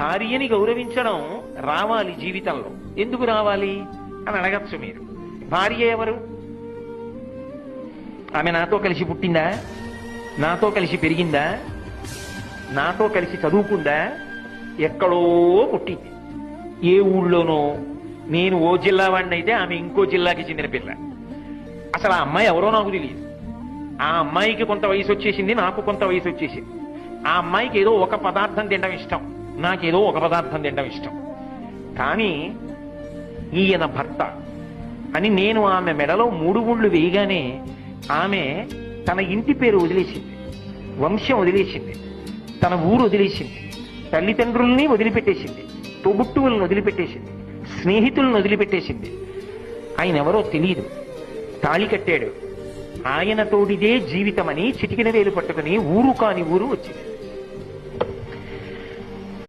భార్యని గౌరవించడం రావాలి జీవితంలో. ఎందుకు రావాలి అని అడగచ్చు మీరు. భార్య ఎవరు? ఆమె నాతో కలిసి పుట్టిందా? నాతో కలిసి పెరిగిందా? నాతో కలిసి చదువుకుందా? ఎక్కడో పుట్టింది, ఏ ఊళ్ళోనో. నేను ఓ జిల్లా వాడిని అయితే ఆమె ఇంకో జిల్లాకి చెందిన పిల్ల. అసలు ఆ అమ్మాయి ఎవరో నాకు తెలియదు. ఆ అమ్మాయికి కొంత వయసు వచ్చేసింది, నాకు కొంత వయసు వచ్చేసింది. ఆ అమ్మాయికి ఏదో ఒక పదార్థం తినడం ఇష్టం, నాకేదో ఒక పదార్థం తినడం ఇష్టం. కానీ ఈయన భర్త అని నేను ఆమె మెడలో 3 ముళ్ళు వేయగానే ఆమె తన ఇంటి పేరు వదిలేసింది, వంశం వదిలేసింది, తన ఊరు వదిలేసింది, తల్లిదండ్రుల్ని వదిలిపెట్టేసింది, తోబుట్టువులను వదిలిపెట్టేసింది, స్నేహితులను వదిలిపెట్టేసింది. ఆయన ఎవరో తెలియదు, తాళి కట్టాడు. ఆయన తోడిదే జీవితమని చిటికిన వేలు పట్టుకుని ఊరు కాని ఊరు వచ్చింది.